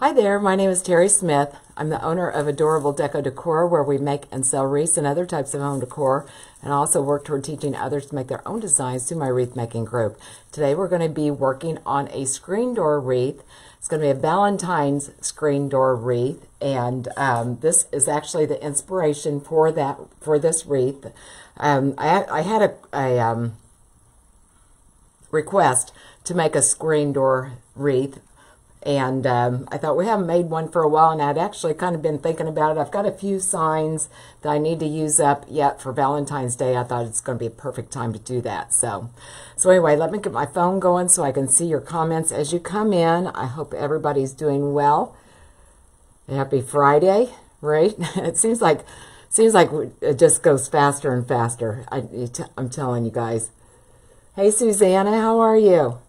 Hi there, my name is Teri Smith. I'm the owner of Adorable Deco Decor, where we make and sell wreaths and other types of home decor, and also work toward teaching others to make their own designs through my wreath making group. Today we're going to be working on a screen door wreath. It's going to be a Valentine's screen door wreath, and this is actually the inspiration for this wreath. I had a request to make a screen door wreath, and I thought we haven't made one for a while, and I'd actually kind of been thinking about it. I've got a few signs that I need to use up yet for Valentine's Day. I thought it's going to be a perfect time to do that. So anyway, let me get my phone going so I can see your comments as you come in. I hope everybody's doing well. Happy Friday, right? It seems like it just goes faster and faster. I'm telling you guys. Hey, Susanna, how are you?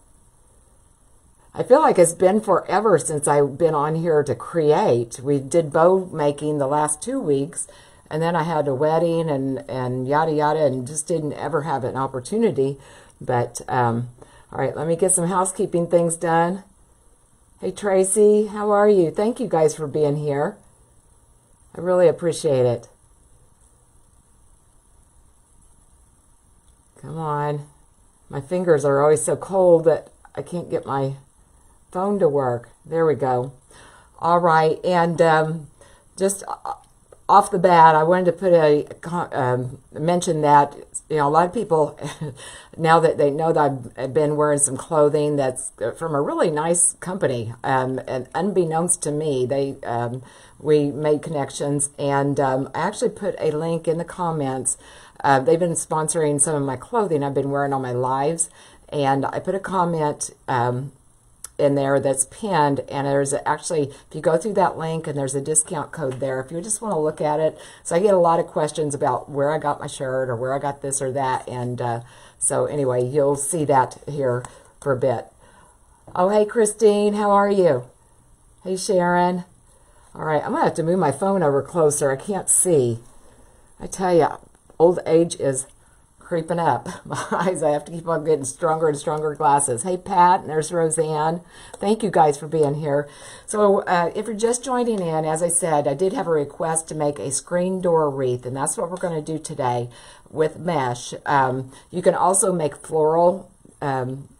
I feel like it's been forever since I've been on here to create. We did bow making the last 2 weeks, and then I had a wedding and yada yada, and just didn't ever have an opportunity. But all right, let me get some housekeeping things done. Hey Tracy, how are you? Thank you guys for being here. I really appreciate it. Come on. My fingers are always so cold that I can't get my phone to work. There we go. All right, and just off the bat, I wanted to put mention that, you know, a lot of people now that they know that I've been wearing some clothing that's from a really nice company, and unbeknownst to me, we made connections, and I actually put a link in the comments. They've been sponsoring some of my clothing I've been wearing on my lives, and I put a comment in there that's pinned, and there's actually, if you go through that link, and there's a discount code there if you just want to look at it. So I get a lot of questions about where I got my shirt or where I got this or that, and so anyway, you'll see that here for a bit. Oh, hey Christine, how are you? Hey Sharon. All right, I'm gonna have to move my phone over closer. I can't see. I tell you, old age is creeping up my eyes. I have to keep on getting stronger and stronger glasses. Hey Pat, and there's Roseanne. Thank you guys for being here. So if you're just joining in, as I said, I did have a request to make a screen door wreath, and that's what we're going to do today with mesh. You can also make floral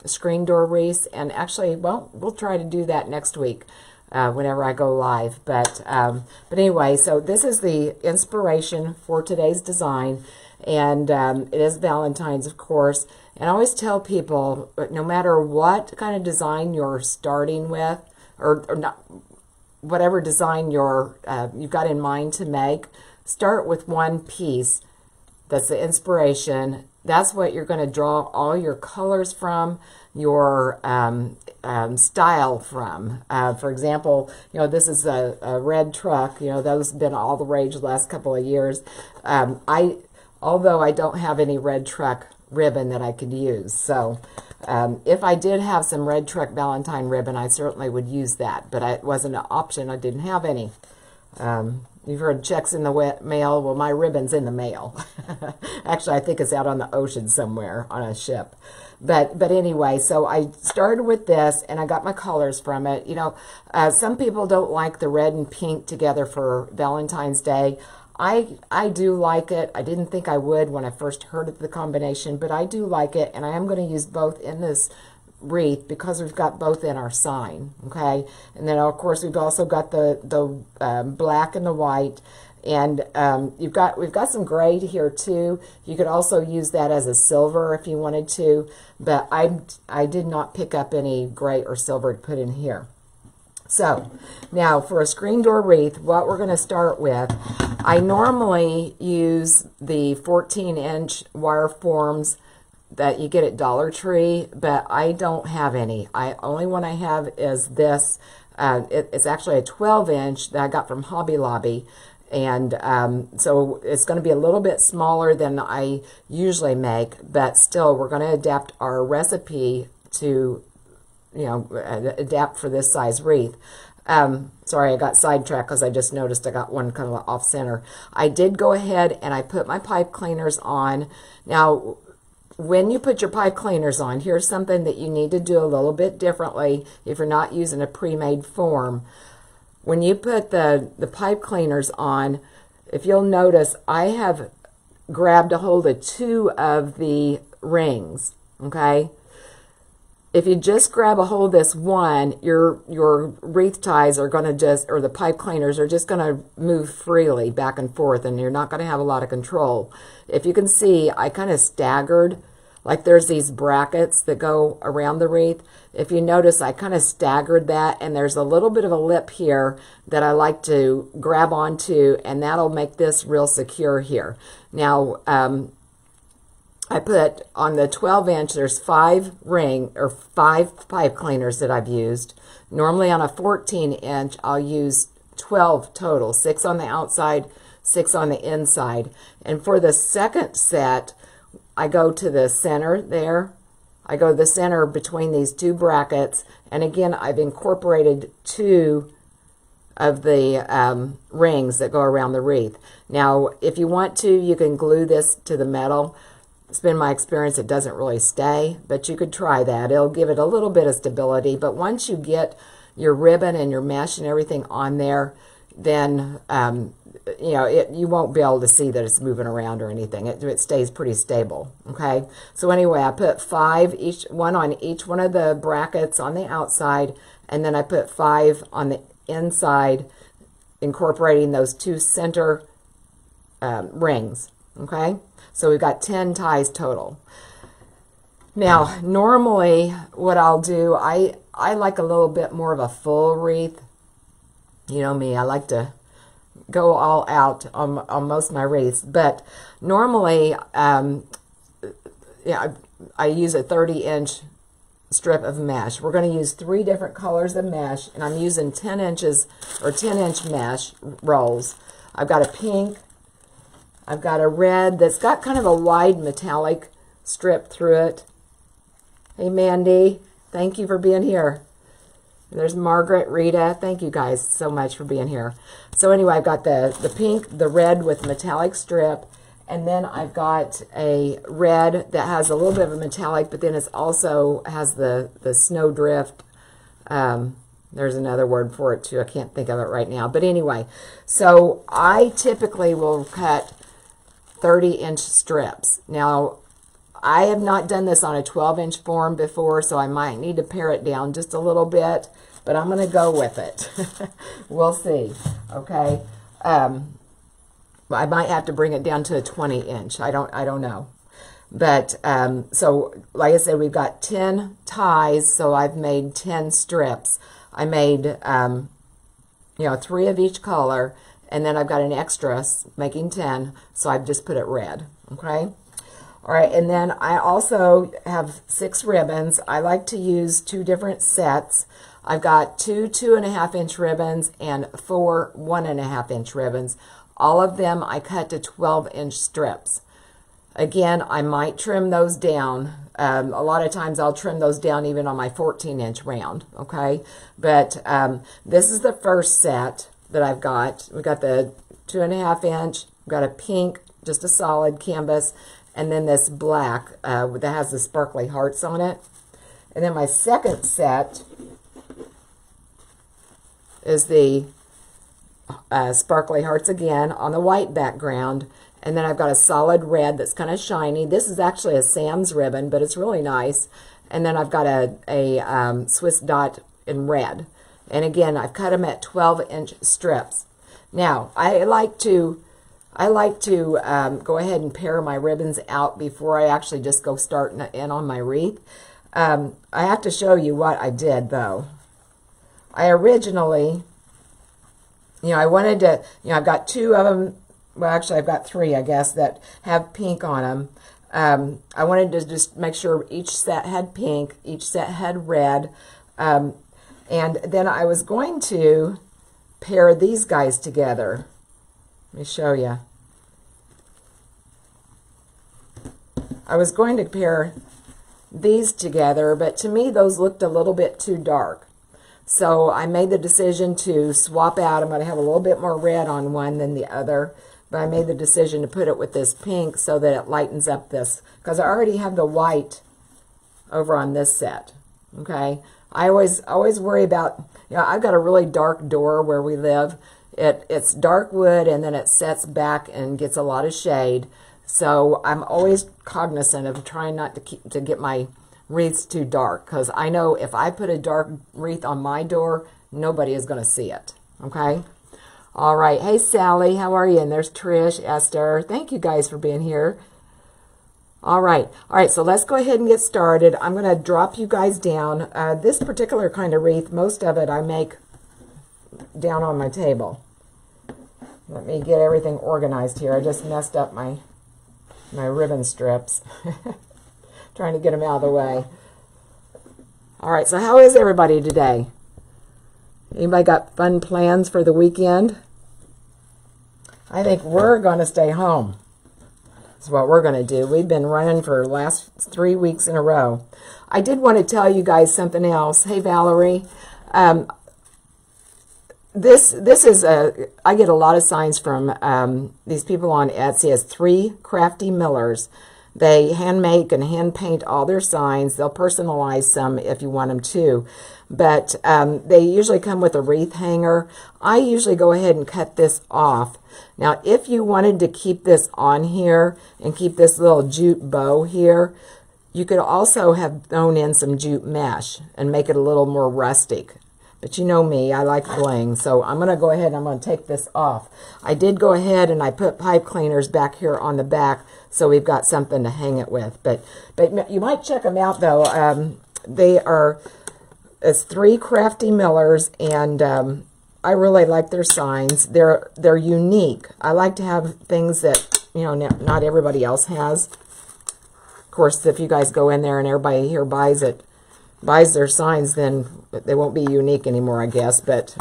screen door wreaths, and actually, well, we'll try to do that next week whenever I go live. But anyway, so this is the inspiration for today's design. And it is Valentine's, of course. And I always tell people, no matter what kind of design you're starting with, or not, whatever design you've got in mind to make, start with one piece. That's the inspiration. That's what you're going to draw all your colors from, your style from. For example, you know, this is a red truck. You know, those have been all the rage the last couple of years. Although I don't have any red truck ribbon that I could use. So if I did have some red truck Valentine ribbon, I certainly would use that. But it wasn't an option. I didn't have any. You've heard checks in the mail. Well, my ribbon's in the mail. Actually, I think it's out on the ocean somewhere on a ship. But anyway, so I started with this, and I got my colors from it. You know, some people don't like the red and pink together for Valentine's Day. I do like it. I didn't think I would when I first heard of the combination, but I do like it, and I am going to use both in this wreath because we've got both in our sign, okay? And then, of course, we've also got the black and the white, and we've got some gray here too. You could also use that as a silver if you wanted to, but I did not pick up any gray or silver to put in here. So now for a screen door wreath, what we're going to start with, I normally use the 14-inch wire forms that you get at Dollar Tree, but I don't have any. Only one I have is this. It's actually a 12-inch that I got from Hobby Lobby, and so it's going to be a little bit smaller than I usually make, but still we're going to adapt our recipe to, you know, adapt for this size wreath. Sorry, I got sidetracked because I just noticed I got one kind of off center. I did go ahead and I put my pipe cleaners on. Now, when you put your pipe cleaners on, here's something that you need to do a little bit differently if you're not using a pre-made form. when you put the pipe cleaners on, if you'll notice, I have grabbed a hold of 2 of the rings, okay? If you just grab a hold of this one, your wreath ties are going to just, or the pipe cleaners are just going to move freely back and forth, and you're not going to have a lot of control. If you can see, I kind of staggered, like there's these brackets that go around the wreath. If you notice, I kind of staggered that, and there's a little bit of a lip here that I like to grab onto, and that'll make this real secure here. Now, I put on the 12-inch, there's 5 pipe cleaners that I've used. Normally on a 14-inch, I'll use 12 total, 6 on the outside, 6 on the inside. And for the second set, I go to the center there. I go to the center between these 2 brackets, and again, I've incorporated 2 of the rings that go around the wreath. Now, if you want to, you can glue this to the metal. It's been my experience, it doesn't really stay, but you could try that. It'll give it a little bit of stability, but once you get your ribbon and your mesh and everything on there, then you know, you won't be able to see that it's moving around or anything. It stays pretty stable, okay? So anyway, I put 5, one on each one of the brackets on the outside, and then I put 5 on the inside, incorporating those 2 center rings, okay? So we've got 10 ties total. Now, normally what I'll do, I like a little bit more of a full wreath. You know me, I like to go all out on most of my wreaths. But normally, yeah, I use a 30-inch strip of mesh. We're going to use 3 different colors of mesh, and I'm using 10 inches or 10-inch mesh rolls. I've got a pink, I've got a red that's got kind of a wide metallic strip through it. Hey, Mandy, thank you for being here. There's Margaret, Rita, thank you guys so much for being here. So anyway, I've got the pink, the red with metallic strip, and then I've got a red that has a little bit of a metallic, but then it also has the snowdrift. There's another word for it too. I can't think of it right now. But anyway, so I typically will cut 30-inch strips. Now, I have not done this on a 12-inch form before, so I might need to pare it down just a little bit, but I'm going to go with it. We'll see, okay? I might have to bring it down to a 20-inch. I don't know. But, so, like I said, we've got 10 ties, so I've made 10 strips. I made, you know, 3 of each color, and then I've got an extra making 10, so I've just put it red, okay? All right, and then I also have 6 ribbons. I like to use 2 different sets. I've got 2 2.5-inch ribbons and 4 1.5-inch ribbons. All of them I cut to 12-inch strips. Again, I might trim those down. A lot of times I'll trim those down even on my 14-inch round, okay? But this is the first set that I've got. We've got the 2.5-inch, we've got a pink, just a solid canvas, and then this black that has the sparkly hearts on it. And then my second set is the sparkly hearts again on the white background. And then I've got a solid red that's kind of shiny. This is actually a Sam's ribbon, but it's really nice. And then I've got a Swiss dot in red. And again, I've cut them at 12-inch strips. Now, I like to go ahead and pare my ribbons out before I actually just go starting in on my wreath. I have to show you what I did, though. I originally, you know, I wanted to, you know, I've got 2 of them. Well, actually, I've got 3, I guess, that have pink on them. I wanted to just make sure each set had pink, each set had red. And then I was going to pair these guys together. Let me show you. I was going to pair these together, but to me, those looked a little bit too dark. So I made the decision to swap out. I'm going to have a little bit more red on one than the other. But I made the decision to put it with this pink so that it lightens up this, because I already have the white over on this set, okay? I always worry about, I've got a really dark door where we live. It's dark wood, and then it sets back and gets a lot of shade. So I'm always cognizant of trying not to get my wreaths too dark, because I know if I put a dark wreath on my door, nobody is going to see it. Okay? All right. Hey, Sally, how are you? And there's Trish, Esther. Thank you guys for being here. All right. All right, so let's go ahead and get started. I'm going to drop you guys down. This particular kind of wreath, most of it I make down on my table. Let me get everything organized here. I just messed up my ribbon strips. Trying to get them out of the way. All right, so how is everybody today? Anybody got fun plans for the weekend? I think we're going to stay home. That's what we're going to do. We've been running for the last 3 weeks in a row. I did want to tell you guys something else. Hey, Valerie. This is I get a lot of signs from these people on Etsy as 3 Crafty Millers. They hand make and hand paint all their signs. They'll personalize some if you want them to. But they usually come with a wreath hanger. I usually go ahead and cut this off. Now, if you wanted to keep this on here and keep this little jute bow here, you could also have thrown in some jute mesh and make it a little more rustic. But you know me, I like bling, so I'm going to go ahead and I'm going to take this off. I did go ahead and I put pipe cleaners back here on the back, so we've got something to hang it with. But you might check them out, though. It's 3 Crafty Millers, and I really like their signs. They're unique. I like to have things that, not everybody else has. Of course, if you guys go in there and everybody here buys their signs, then they won't be unique anymore, I guess. But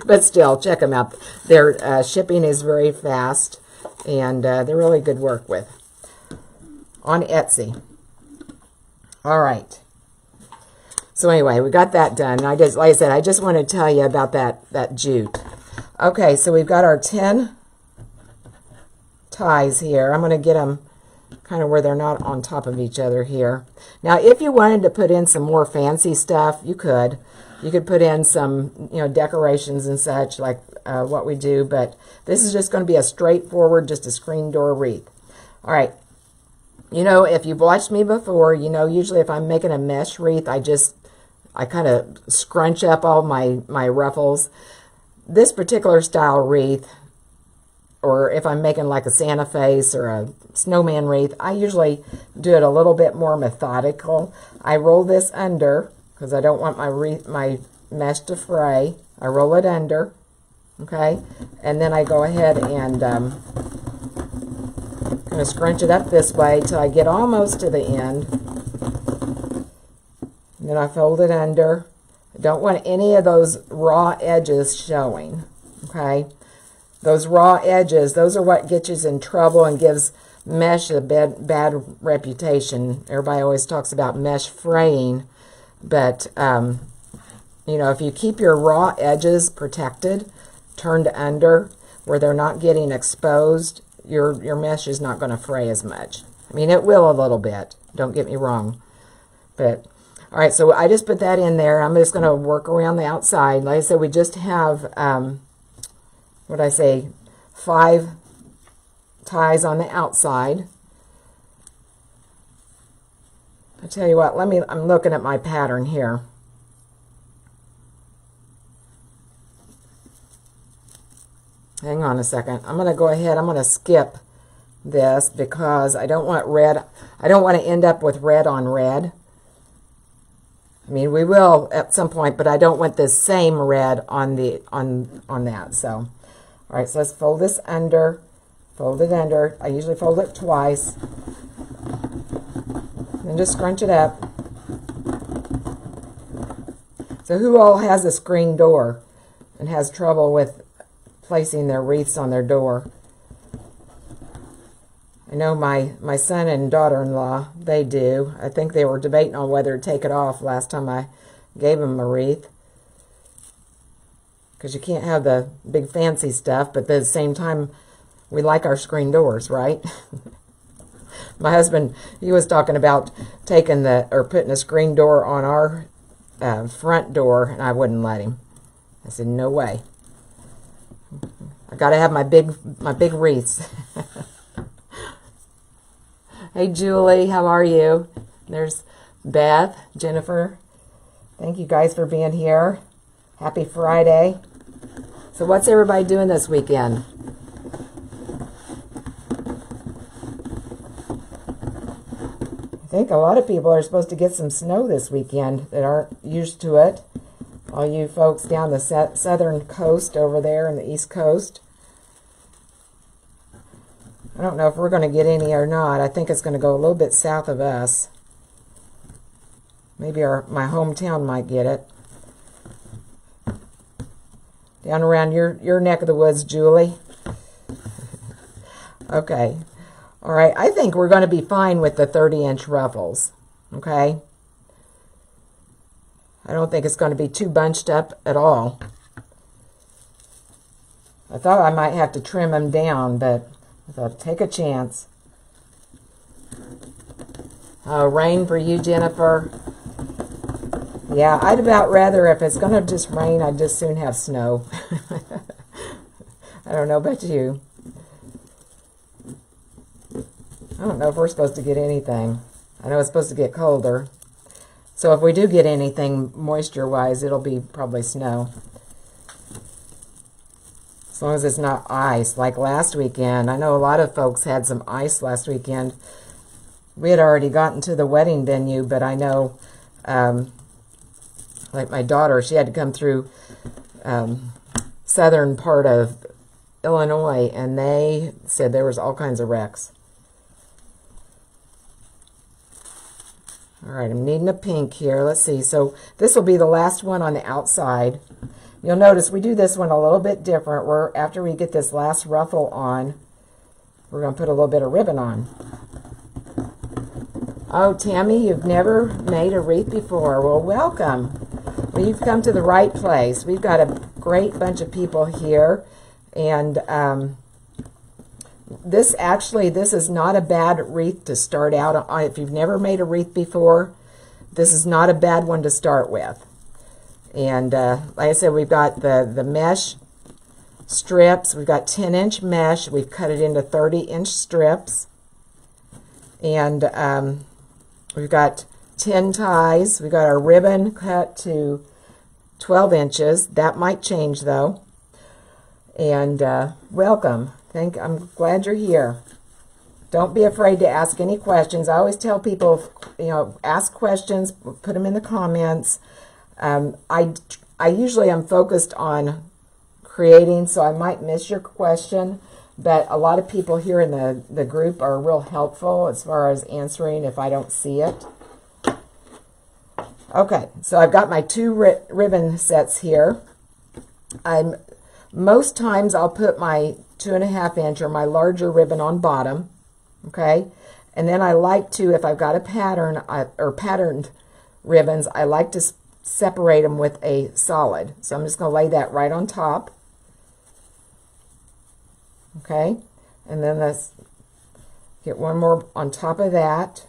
but still, check them out. Their shipping is very fast, and they're really good work with on Etsy. All right. So anyway, we got that done. Like I said, I just want to tell you about that jute. Okay, so we've got our 10 ties here. I'm going to get them kind of where they're not on top of each other here. Now, if you wanted to put in some more fancy stuff, you could. You could put in some, decorations and such, like what we do. But this is just going to be a straightforward, just a screen door wreath. All right. If you've watched me before, usually if I'm making a mesh wreath, I kind of scrunch up all my ruffles. This particular style wreath, or if I'm making like a Santa face or a snowman wreath, I usually do it a little bit more methodical. I roll this under because I don't want my mesh to fray. I roll it under, okay? And then I go ahead and kind of scrunch it up this way till I get almost to the end. And then I fold it under. I don't want any of those raw edges showing, okay? Those raw edges, those are what gets you in trouble and gives mesh a bad reputation. Everybody always talks about mesh fraying, but, if you keep your raw edges protected, turned under, where they're not getting exposed, your mesh is not going to fray as much. I mean, it will a little bit, don't get me wrong. But, all right, so I just put that in there. I'm just going to work around the outside. Like I said, we just have... 5 ties on the outside. I tell you what, I'm looking at my pattern here. Hang on a second. I'm going to go ahead, I'm going to skip this because I don't want red. I don't want to end up with red on red. I mean, we will at some point, but I don't want the same red on that. So all right, so let's fold this under, fold it under. I usually fold it twice. And just scrunch it up. So who all has a screen door and has trouble with placing their wreaths on their door? I know my son and daughter-in-law, they do. I think they were debating on whether to take it off last time I gave them a wreath. Because you can't have the big fancy stuff, but at the same time, we like our screen doors, right? My husband, he was talking about putting a screen door on front door, and I wouldn't let him. I said, no way. I got to have my big wreaths. Hey, Julie, how are you? There's Beth, Jennifer. Thank you guys for being here. Happy Friday. So what's everybody doing this weekend? I think a lot of people are supposed to get some snow this weekend that aren't used to it. All you folks down the southern coast over there and the East Coast. I don't know if we're going to get any or not. I think it's going to go a little bit south of us. Maybe my hometown might get it. Down around your neck of the woods, Julie. Okay. All right. I think we're going to be fine with the 30-inch ruffles. Okay. I don't think it's going to be too bunched up at all. I thought I might have to trim them down, but I thought, take a chance. Rain for you, Jennifer. Yeah, I'd about rather, if it's going to just rain, I'd just soon have snow. I don't know about you. I don't know if we're supposed to get anything. I know it's supposed to get colder. So if we do get anything moisture-wise, it'll be probably snow. As long as it's not ice, like last weekend. I know a lot of folks had some ice last weekend. We had already gotten to the wedding venue, but I know, like my daughter, she had to come through southern part of Illinois, and they said there was all kinds of wrecks. All right, I'm needing a pink here. Let's see. So this will be the last one on the outside. You'll notice we do this one a little bit different. After we get this last ruffle on, we're going to put a little bit of ribbon on. Oh, Tammy, you've never made a wreath before. Well, welcome. Well, you've come to the right place. We've got a great bunch of people here, and this is not a bad wreath to start out on. If you've never made a wreath before, this is not a bad one to start with. And like I said, we've got the mesh strips. We've got 10-inch mesh. We've cut it into 30-inch strips. And we've got 10 ties. We've got our ribbon cut to 12 inches. That might change, though. And welcome. I'm glad you're here. Don't be afraid to ask any questions. I always tell people, ask questions, put them in the comments. I usually am focused on creating, so I might miss your question, but a lot of people here in the group are real helpful as far as answering if I don't see it. Okay, so I've got my two ribbon sets here. Most times I'll put my 2.5-inch or my larger ribbon on bottom, okay? And then I like to, if I've got a pattern or patterned ribbons, I like to separate them with a solid. So I'm just going to lay that right on top, okay? And then let's get one more on top of that.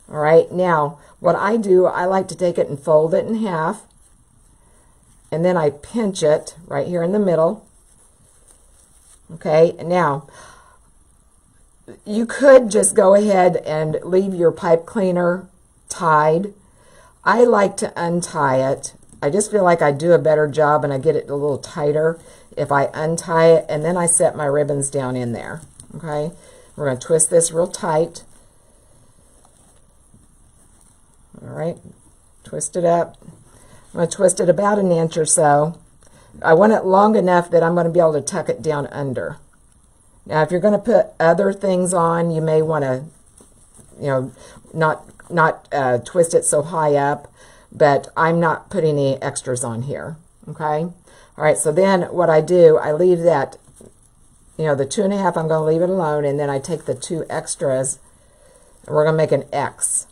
All right, now what I do, I like to take it and fold it in half, and then I pinch it right here in the middle. Okay, now you could just go ahead and leave your pipe cleaner tied. I like to untie it. I just feel like I do a better job and I get it a little tighter if I untie it, and then I set my ribbons down in there. Okay, we're going to twist this real tight. All right, twist it up. I'm going to twist it about an inch or so. I want it long enough that I'm going to be able to tuck it down under. Now, if you're going to put other things on, you may want to, not twist it so high up, but I'm not putting any extras on here, okay? All right, so then what I do, I leave that, the 2.5, I'm going to leave it alone, and then I take the 2 extras, and we're going to make an X.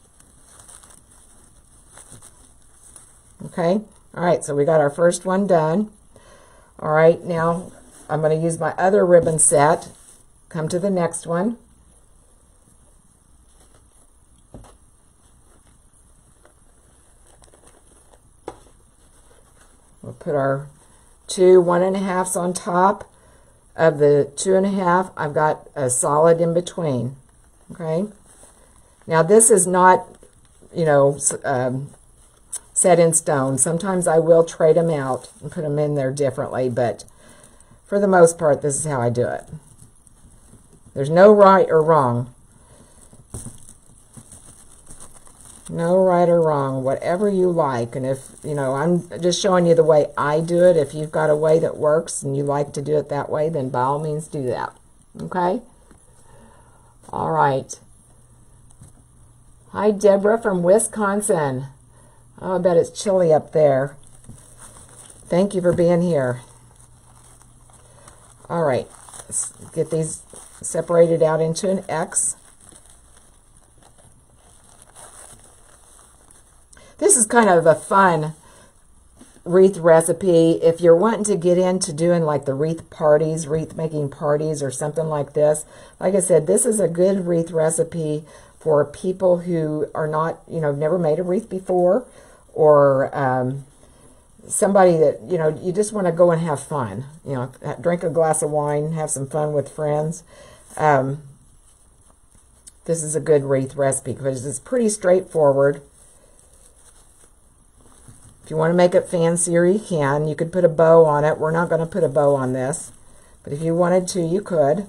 Okay, all right, so we got our first one done. All right, now I'm going to use my other ribbon set. Come to the next one. We'll put our 2 1.5s on top of the 2.5. I've got a solid in between. Okay. Now this is not, you know, set in stone. Sometimes I will trade them out and put them in there differently, but for the most part, this is how I do it. There's no right or wrong. No right or wrong, whatever you like. And if, you know, I'm just showing you the way I do it. If you've got a way that works and you like to do it that way, then by all means do that. Okay? All right. Hi, Deborah from Wisconsin. Oh, I bet it's chilly up there. Thank you for being here. All right. Let's get these separated out into an X. This is kind of a fun wreath recipe. If you're wanting to get into doing like the wreath parties, wreath making parties or something like this, like I said, this is a good wreath recipe for people who are not, you know, never made a wreath before, or somebody that, you know, you just want to go and have fun. You know, drink a glass of wine, have some fun with friends. This is a good wreath recipe because it's pretty straightforward. If you want to make it fancier, you can. You could put a bow on it. We're not going to put a bow on this, but if you wanted to, you could.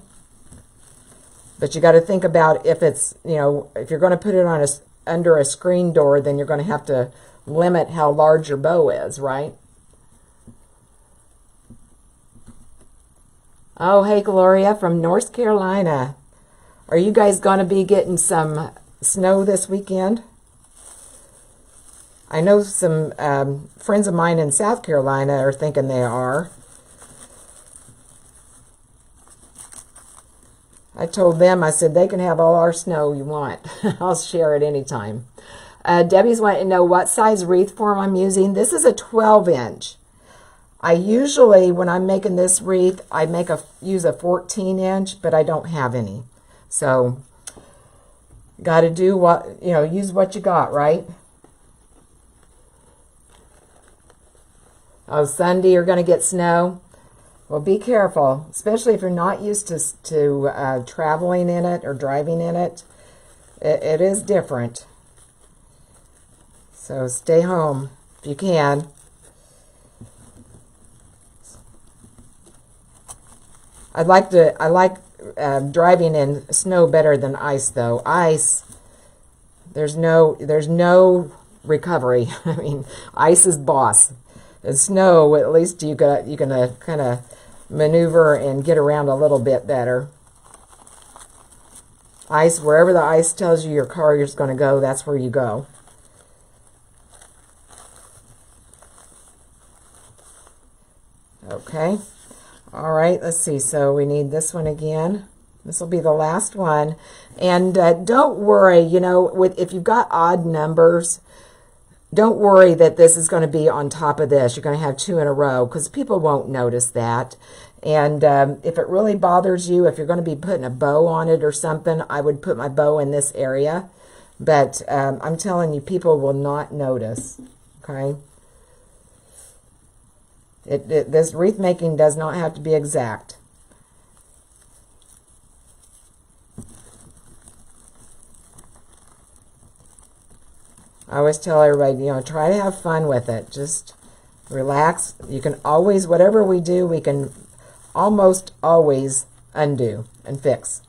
But you got to think about if it's, you know, if you're going to put it on under a screen door, then you're going to have to limit how large your bow is, right? Oh, hey, Gloria from North Carolina. Are you guys going to be getting some snow this weekend? I know some friends of mine in South Carolina are thinking they are. I told them, I said, they can have all our snow you want. I'll share it anytime. Debbie's wanting to know what size wreath form I'm using. This is a 12-inch. I usually, when I'm making this wreath, I use a 14-inch, but I don't have any. So, got to do what, you know, use what you got, right? Oh, Sunday you're going to get snow. Well, be careful, especially if you're not used to traveling in it or driving in it. It is different. So stay home if you can. I like driving in snow better than ice, though. Ice, there's no recovery. I mean, ice is boss. And snow, at least you can kind of maneuver and get around a little bit better. Ice, wherever the ice tells you your car is going to go, that's where you go. Okay. All right, let's see. So we need this one again. This will be the last one. And don't worry, you know, if you've got odd numbers, don't worry that this is going to be on top of this. You're going to have 2 in a row because people won't notice that. And if it really bothers you, if you're going to be putting a bow on it or something, I would put my bow in this area. But I'm telling you, people will not notice. Okay? This wreath making does not have to be exact. I always tell everybody, you know, try to have fun with it. Just relax. You can always, whatever we do, we can almost always undo and fix.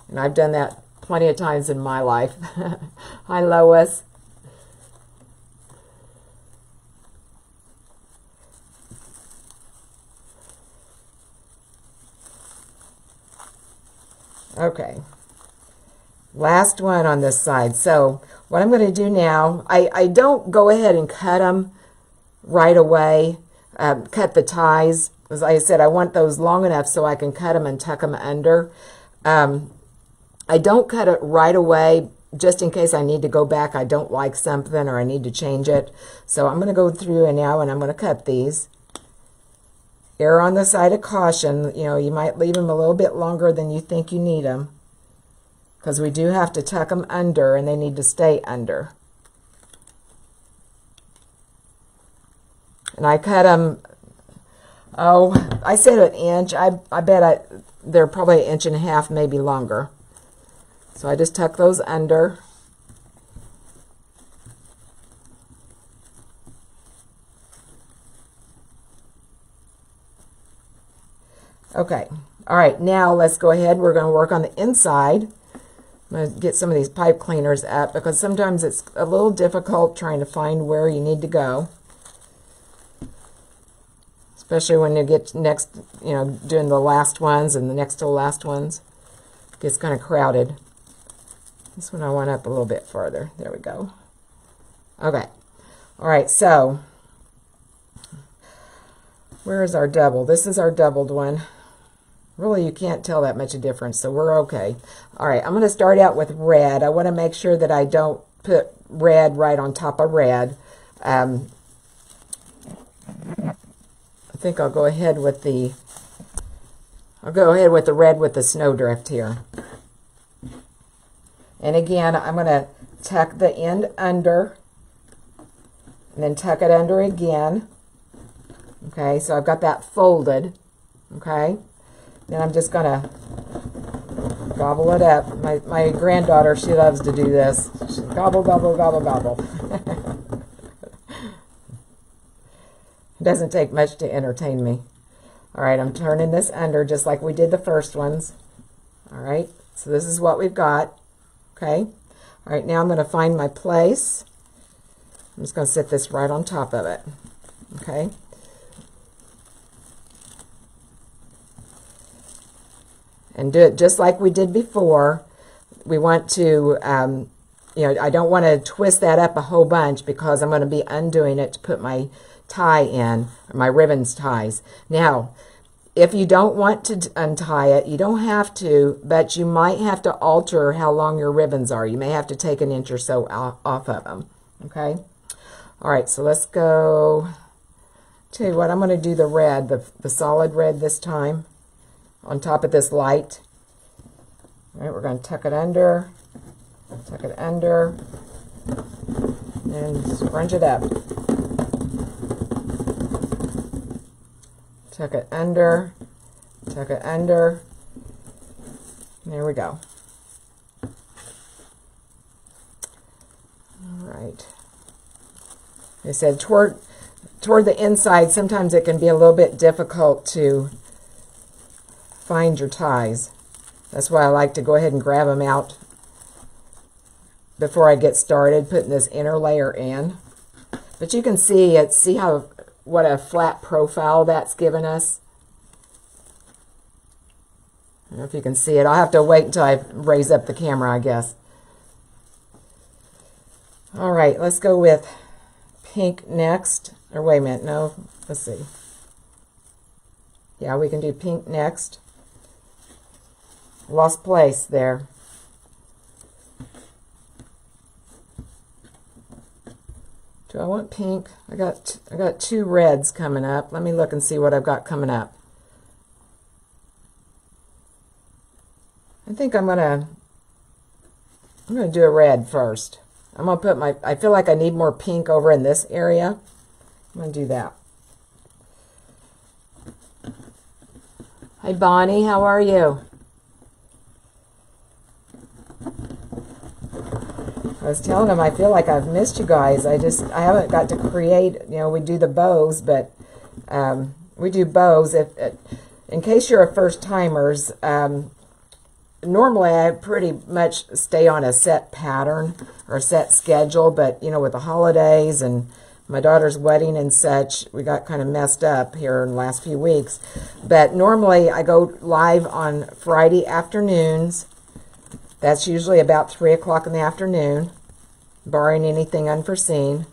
And I've done that plenty of times in my life. Hi, Lois. Okay. Last one on this side. So what I'm going to do now, I don't go ahead and cut them right away, cut the ties. As I said, I want those long enough so I can cut them and tuck them under. I don't cut it right away just in case I need to go back. I don't like something or I need to change it. So I'm going to go through and now and I'm going to cut these. Err on the side of caution. You know, you might leave them a little bit longer than you think you need them, because we do have to tuck them under and they need to stay under. And I cut them, oh, I said an inch. I bet they're probably 1.5 inches, maybe longer. So I just tuck those under. Okay, all right, now let's go ahead. We're going to work on the inside. I'm going to get some of these pipe cleaners up because sometimes it's a little difficult trying to find where you need to go. Especially when you get next, you know, doing the last ones and the next to the last ones. It gets kind of crowded. This one I want up a little bit further. There we go. Okay, all right, so where is our double? This is our doubled one. Really, you can't tell that much of a difference, so we're okay. All right, I'm going to start out with red. I want to make sure that I don't put red right on top of red. I think I'll go ahead with the red with the snowdrift here. And again, I'm going to tuck the end under, and then tuck it under again. Okay, so I've got that folded. Okay. Then I'm just going to gobble it up. My granddaughter, she loves to do this. She gobble, gobble, gobble, gobble. It doesn't take much to entertain me. All right, I'm turning this under just like we did the first ones. All right, so this is what we've got. Okay. All right, now I'm going to find my place. I'm just going to sit this right on top of it. Okay. And do it just like we did before. We want to, you know, I don't want to twist that up a whole bunch because I'm going to be undoing it to put my tie in, or my ribbons ties. Now, if you don't want to untie it, you don't have to, but you might have to alter how long your ribbons are. You may have to take 1 inch or so off of them. Okay? All right, so let's go. Tell you what, I'm going to do the red, the solid red this time, on top of this light. All right, we're going to tuck it under, and scrunch it up. Tuck it under, there we go. All right. Like I said, toward the inside, sometimes it can be a little bit difficult to find your ties. That's why I like to go ahead and grab them out before I get started putting this inner layer in. But you can see it. See how what a flat profile that's given us. I don't know if you can see it. I'll have to wait until I raise up the camera, I guess. All right, let's go with pink next. Or wait a minute, no, let's see. Yeah, we can do pink next. Lost place there. Do I want pink? I got 2 reds coming up. Let me look and see what I've got coming up. I think I'm gonna do a red first. I'm gonna put I feel like I need more pink over in this area. I'm gonna do that. Hi Bonnie, how are you? I was telling them I feel like I've missed you guys. I haven't got to create, you know, we do the bows, but we do bows. In case you're a first-timers, normally I pretty much stay on a set pattern or a set schedule, but, you know, with the holidays and my daughter's wedding and such, we got kind of messed up here in the last few weeks. But normally I go live on Friday afternoons. That's usually about 3 o'clock in the afternoon, barring anything unforeseen.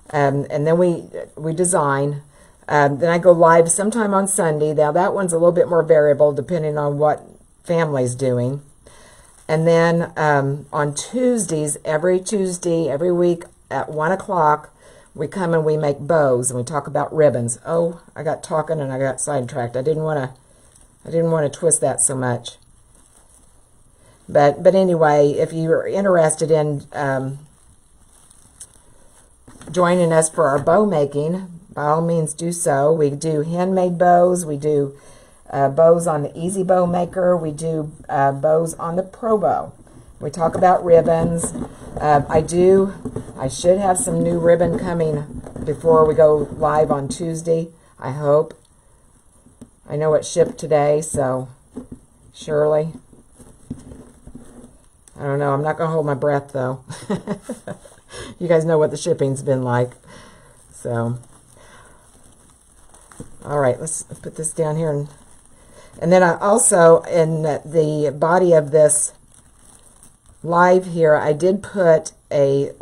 And then we design. Then I go live sometime on Sunday. Now that one's a little bit more variable depending on what family's doing. And then on Tuesdays, every Tuesday, every week at 1 o'clock, we come and we make bows and we talk about ribbons. Oh, I got talking and I got sidetracked. I didn't want to twist that so much. But anyway, if you're interested in joining us for our bow making, by all means do so. We do handmade bows. We do bows on the Easy Bow Maker. We do bows on the Pro Bow. We talk about ribbons. I should have some new ribbon coming before we go live on Tuesday, I hope. I know it shipped today, so surely. I don't know. I'm not going to hold my breath, though. You guys know what the shipping's been like. So, all right, let's put this down here. And then I also, in the body of this live here, I did put a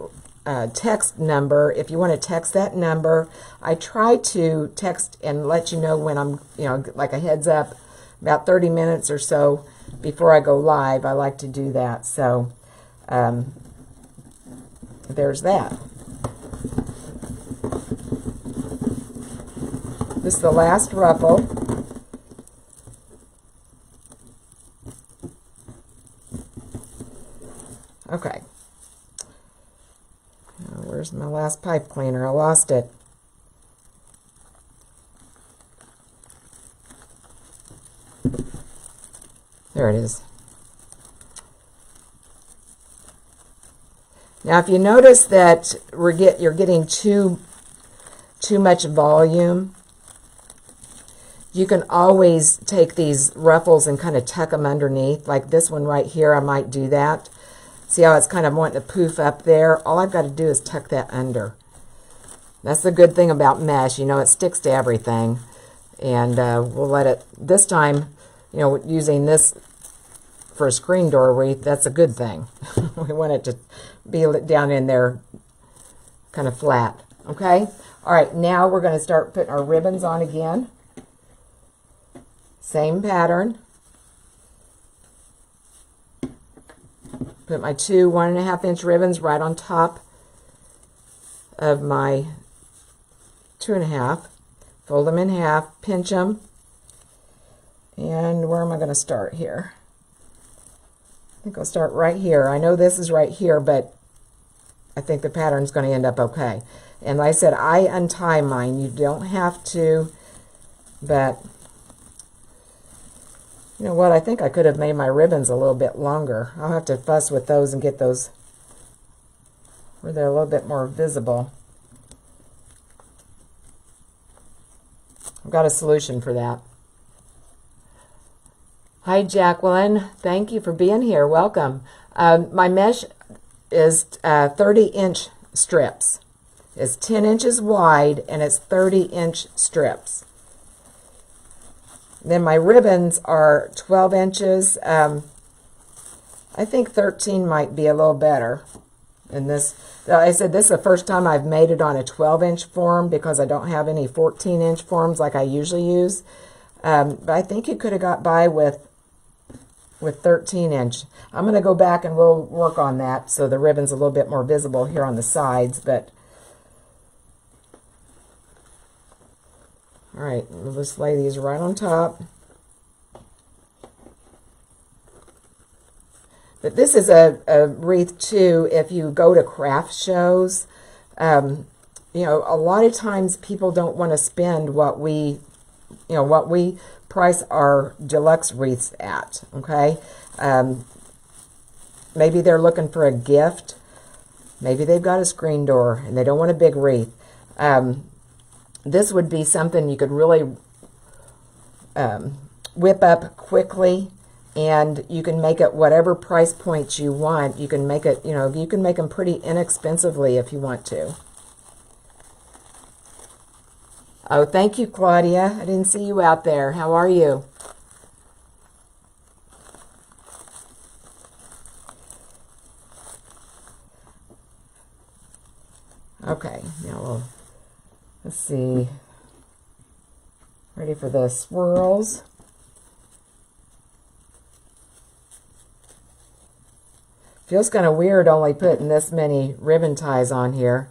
text number. If you want to text that number, I try to text and let you know when I'm, like a heads up, about 30 minutes or so before I go live. I like to do that. So there's that. This is the last ruffle. Okay. Now, where's my last pipe cleaner? I lost it. There it is. Now, if you notice that you're getting too much volume, you can always take these ruffles and kind of tuck them underneath. Like this one right here, I might do that. See how it's kind of wanting to poof up there? All I've got to do is tuck that under. That's the good thing about mesh. It sticks to everything. And we'll let it, this time, using this for a screen door wreath, that's a good thing. We want it to be down in there kind of flat. Okay? All right, now we're going to start putting our ribbons on again. Same pattern. Put my two 1.5 inch ribbons right on top of my 2.5. Fold them in half, pinch them. And where am I going to start here? I think I'll start right here. I know this is right here, but I think the pattern's going to end up okay. And like I said, I untie mine. You don't have to, but you know what? I think I could have made my ribbons a little bit longer. I'll have to fuss with those and get those where they're a little bit more visible. I've got a solution for that. Hi, Jacqueline. Thank you for being here. Welcome. My mesh is 30-inch strips. It's 10 inches wide, and it's 30-inch strips. Then my ribbons are 12 inches. I think 13 might be a little better. And this, I said, this is the first time I've made it on a 12-inch form because I don't have any 14-inch forms like I usually use. But I think you could have got by with 13-inch. I'm going to go back and we'll work on that so the ribbon's a little bit more visible here on the sides. But all right, we'll just lay these right on top. But this is a wreath too. If you go to craft shows, a lot of times people don't want to spend what we price our deluxe wreaths at. Okay, maybe they're looking for a gift. Maybe they've got a screen door and they don't want a big wreath. This would be something you could really whip up quickly, and you can make it whatever price points you want. You can make it, you can make them pretty inexpensively if you want to. Oh, thank you, Claudia. I didn't see you out there. How are you? Okay, now let's see. Ready for the swirls. Feels kind of weird only putting this many ribbon ties on here.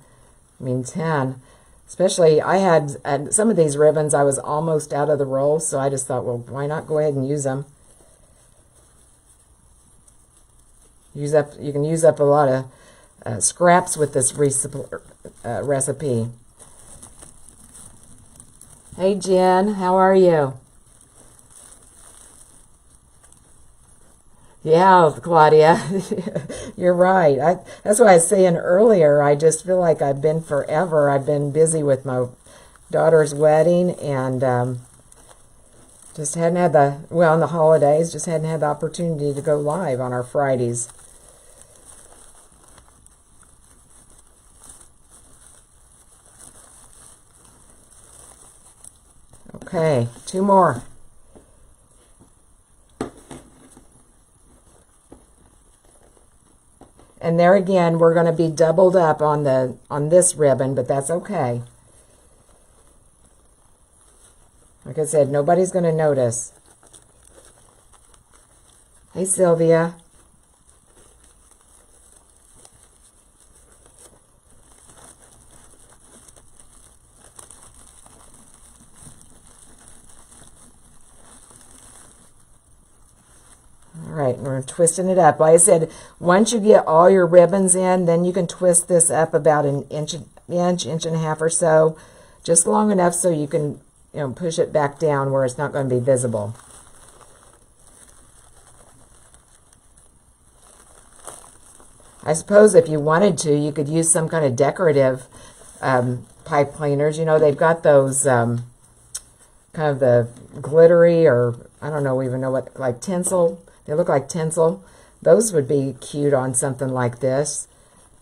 I mean 10. Especially, I had some of these ribbons, I was almost out of the roll, so I just thought, well, why not go ahead and use them? You can use up a lot of scraps with this recipe. Hey, Jen, how are you? Yeah, Claudia, you're right. That's what I was saying earlier. I just feel like I've been forever. I've been busy with my daughter's wedding and just hadn't had in the holidays, just hadn't had the opportunity to go live on our Fridays. Okay, two more. And there again, we're going to be doubled up on this ribbon, but that's okay. Like I said, nobody's going to notice. Hey, Sylvia. All right, we're twisting it up. Like I said, once you get all your ribbons in, then you can twist this up about an inch and a half or so, just long enough so you can, push it back down where it's not going to be visible. I suppose if you wanted to, you could use some kind of decorative pipe cleaners. They've got those kind of the glittery, or I don't know even know what, like tinsel. They look like tinsel. Those would be cute on something like this.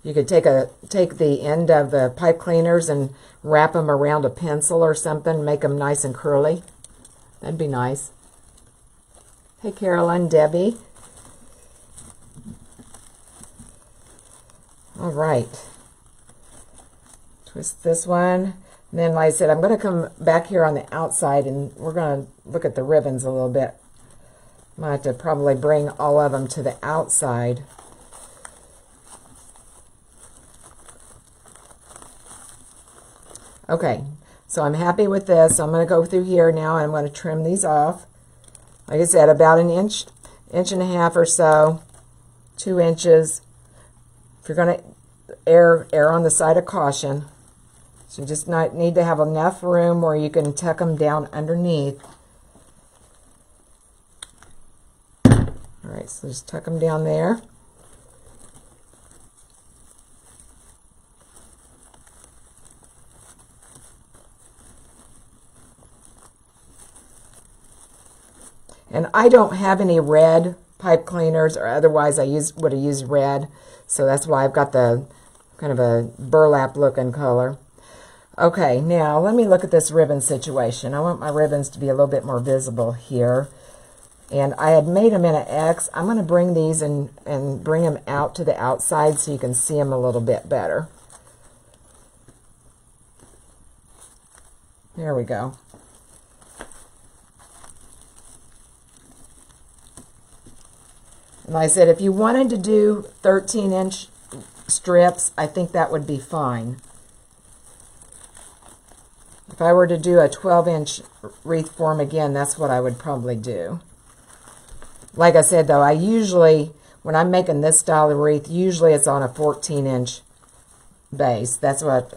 You could take the end of the pipe cleaners and wrap them around a pencil or something, make them nice and curly. That'd be nice. Hey, Carolyn, Debbie. All right. Twist this one. And then, like I said, I'm going to come back here on the outside and we're going to look at the ribbons a little bit. I might have to probably bring all of them to the outside. Okay, so I'm happy with this. I'm going to go through here now and I'm going to trim these off. Like I said, about an inch and a half or so, 2 inches. If you're going to err on the side of caution. So you just need to have enough room where you can tuck them down underneath. All right, so just tuck them down there. And I don't have any red pipe cleaners, or otherwise I would have used red. So that's why I've got the kind of a burlap looking color. Okay, now let me look at this ribbon situation. I want my ribbons to be a little bit more visible here. And I had made them in an X. I'm going to bring these and bring them out to the outside so you can see them a little bit better. There we go. And like I said, if you wanted to do 13-inch strips, I think that would be fine. If I were to do a 12-inch wreath form again, that's what I would probably do. Like I said, though, I usually, when I'm making this style of wreath, usually it's on a 14-inch base. That's what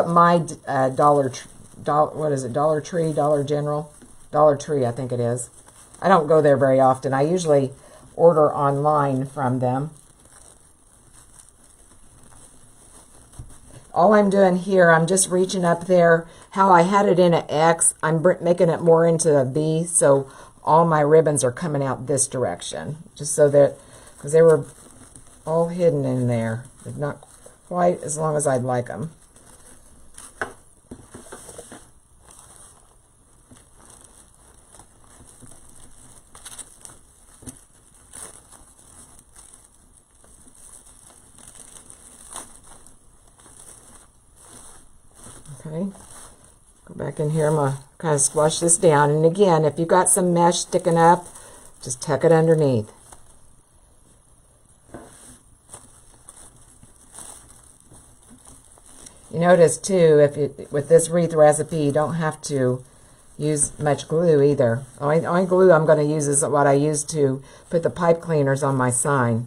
my Dollar Tree, Dollar General, Dollar Tree, I think it is. I don't go there very often. I usually order online from them. All I'm doing here, I'm just reaching up there. How I had it in an X, I'm making it more into a V, so all my ribbons are coming out this direction. Just so that, because they were all hidden in there. They're not quite as long as I'd like them. Okay, go back in here. I'm going to kind of squash this down. And again, if you've got some mesh sticking up, just tuck it underneath. You notice too, with this wreath recipe, you don't have to use much glue either. Only glue I'm going to use is what I use to put the pipe cleaners on my sign.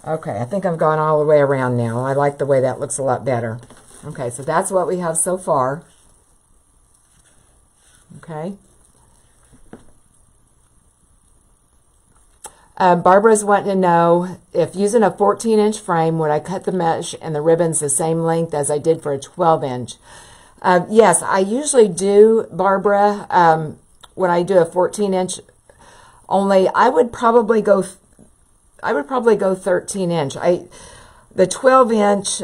Okay, I think I've gone all the way around now. I like the way that looks a lot better. Okay, so that's what we have so far. Okay. Barbara's wanting to know if using a 14-inch frame, would I cut the mesh and the ribbons the same length as I did for a 12-inch? Yes, I usually do, Barbara, when I do a 14-inch. Only I would probably go 13-inch. The 12-inch,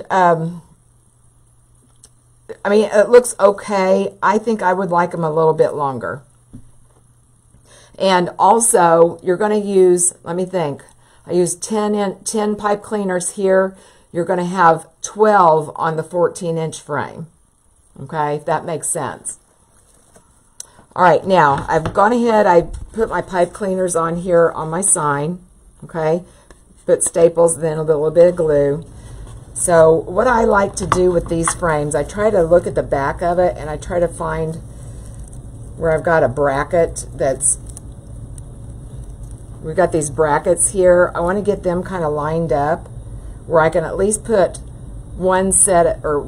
I mean, it looks okay. I think I would like them a little bit longer. And also, you're going to use, let me think, I use 10 pipe cleaners here. You're going to have 12 on the 14-inch frame. Okay, if that makes sense. All right, now, I've gone ahead, I put my pipe cleaners on here on my sign. Okay, put staples, then a little bit of glue. So what I like to do with these frames, I try to look at the back of it, and I try to find where I've got a bracket that's, we've got these brackets here. I want to get them kind of lined up where I can at least put one set, or,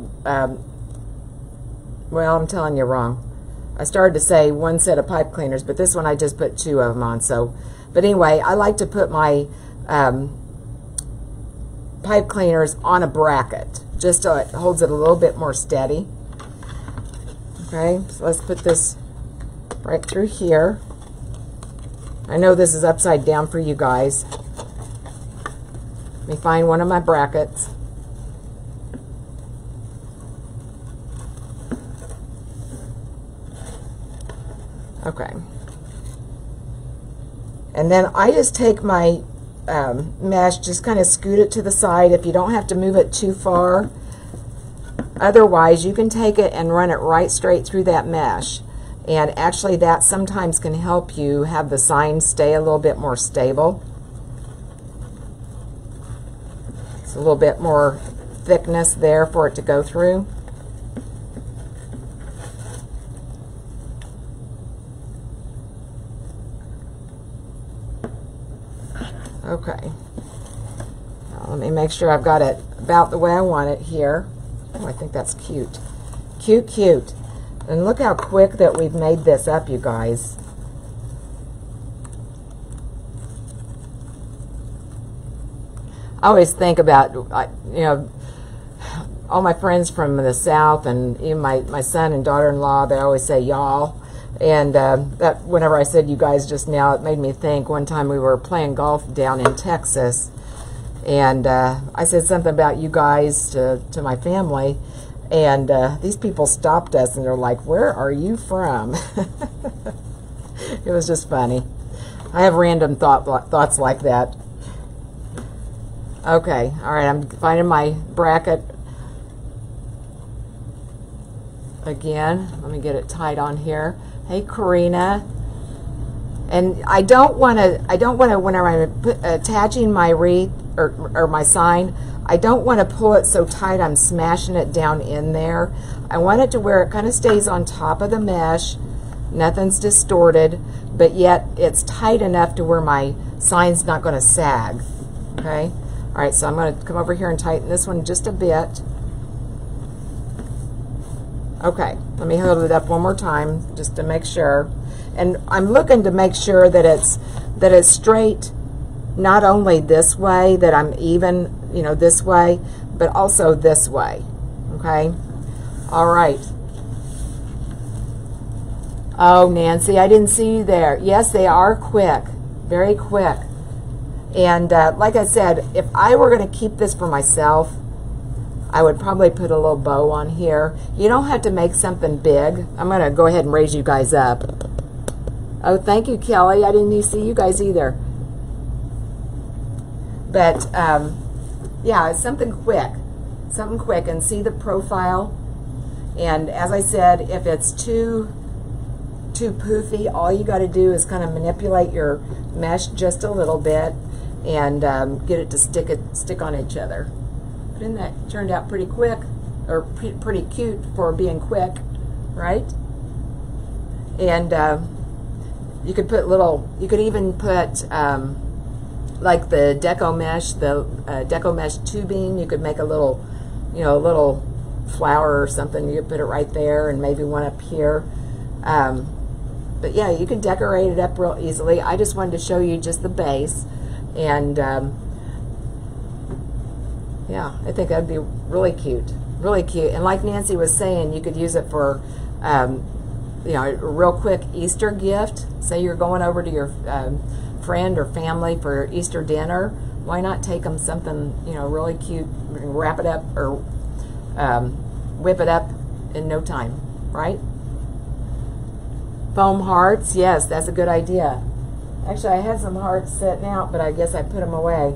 well, I'm telling you wrong. I started to say one set of pipe cleaners, but this one I just put 2 of them on. So, but anyway, I like to put my pipe cleaners on a bracket, just so it holds it a little bit more steady. Okay, so let's put this right through here. I know this is upside down for you guys. Let me find one of my brackets. Okay. And then I just take my mesh, just kind of scoot it to the side if you don't have to move it too far. Otherwise, you can take it and run it right straight through that mesh. And actually, that sometimes can help you have the sign stay a little bit more stable. It's a little bit more thickness there for it to go through. Okay, now let me make sure I've got it about the way I want it here. Oh, I think that's cute. Cute, cute. And look how quick that we've made this up, you guys. I always think about, you know, all my friends from the South, and even my son and daughter-in-law, they always say y'all. And that whenever I said you guys just now, it made me think one time we were playing golf down in Texas, and I said something about you guys to my family, and these people stopped us and they're like, where are you from? It was just funny. I have random thoughts like that. Okay, all right, I'm finding my bracket again. Let me get it tight on here. Hey, Karina. And I don't want to, whenever I'm attaching my wreath or my sign, I don't want to pull it so tight I'm smashing it down in there. I want it to where it kind of stays on top of the mesh, nothing's distorted, but yet it's tight enough to where my sign's not going to sag. Okay? All right, so I'm going to come over here and tighten this one just a bit. Okay, let me hold it up one more time just to make sure. And I'm looking to make sure that it's straight, not only this way, that I'm even, you know, this way, but also this way. Okay? All right. Oh, Nancy, I didn't see you there. Yes, they are quick, very quick. And like I said, if I were going to keep this for myself, I would probably put a little bow on here. You don't have to make something big. I'm going to go ahead and raise you guys up. Oh, thank you, Kelly. I didn't see you guys either. But, yeah, it's something quick. Something quick. And see the profile. And as I said, if it's too poofy, all you got to do is kind of manipulate your mesh just a little bit and get it to stick on each other. Didn't that turned out pretty quick, or pretty cute for being quick, right? And you could put you could even put like the deco mesh tubing, you could make a little, a little flower or something. You could put it right there, and maybe one up here. But yeah, you can decorate it up real easily. I just wanted to show you just the base, and yeah, I think that'd be really cute, really cute. And like Nancy was saying, you could use it for, a real quick Easter gift. Say you're going over to your friend or family for Easter dinner. Why not take them something, really cute, wrap it up or whip it up in no time, right? Foam hearts, yes, that's a good idea. Actually, I had some hearts sitting out, but I guess I put them away.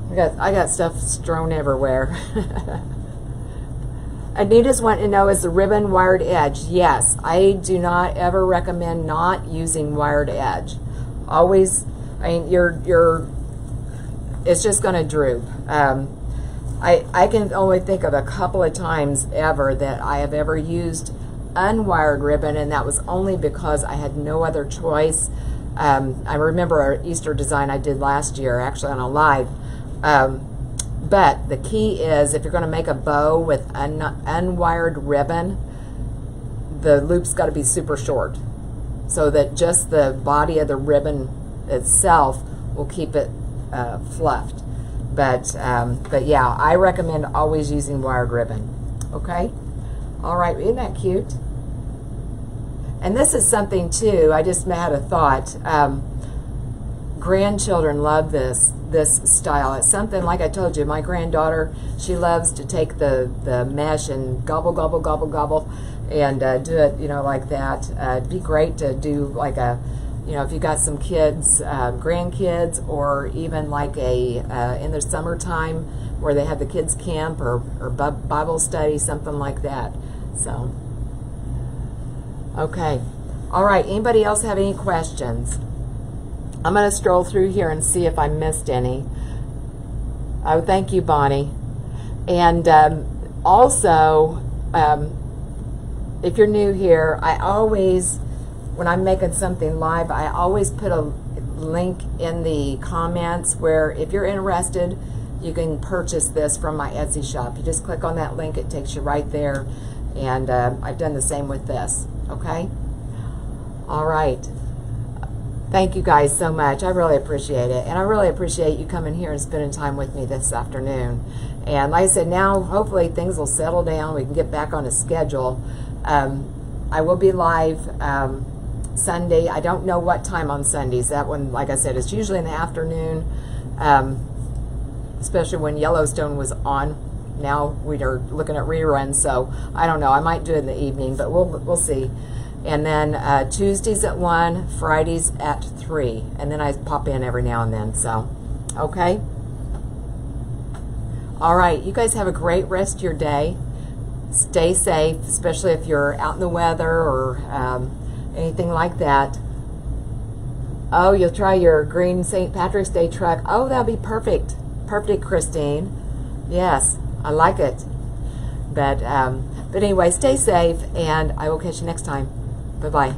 I got stuff strewn everywhere. Anita's wanting to know, is the ribbon wired edge? Yes, I do not ever recommend not using wired edge. Always, I mean, it's just going to droop. I can only think of a couple of times ever that I have ever used unwired ribbon, and that was only because I had no other choice. I remember an Easter design I did last year, actually on a live. But the key is, if you're going to make a bow with unwired ribbon, the loop's got to be super short, so that just the body of the ribbon itself will keep it fluffed. But yeah, I recommend always using wired ribbon. Okay? All right, isn't that cute? And this is something too, I just had a thought. Grandchildren love this style. It's something, like I told you, my granddaughter, she loves to take the mesh and gobble, gobble, gobble, gobble, and do it, like that. It'd be great to do like a, if you got some kids, grandkids, or even like a, in the summertime where they have the kids camp or Bible study, something like that. So, okay. All right, anybody else have any questions? I'm going to stroll through here and see if I missed any. Oh, thank you, Bonnie. And also, if you're new here, I always, when I'm making something live, I always put a link in the comments where if you're interested, you can purchase this from my Etsy shop. You just click on that link, it takes you right there. And I've done the same with this, okay? All right. Thank you guys so much. I really appreciate it. And I really appreciate you coming here and spending time with me this afternoon. And like I said, now hopefully things will settle down. We can get back on a schedule. I will be live Sunday. I don't know what time on Sundays. That one, like I said, it's usually in the afternoon, especially when Yellowstone was on. Now we are looking at reruns, so I don't know. I might do it in the evening, but we'll see. And then Tuesdays at 1, Fridays at 3. And then I pop in every now and then. So, okay? All right. You guys have a great rest of your day. Stay safe, especially if you're out in the weather or anything like that. Oh, you'll try your green St. Patrick's Day truck. Oh, that'll be perfect. Perfect, Christine. Yes, I like it. But anyway, stay safe, and I will catch you next time. Bye-bye.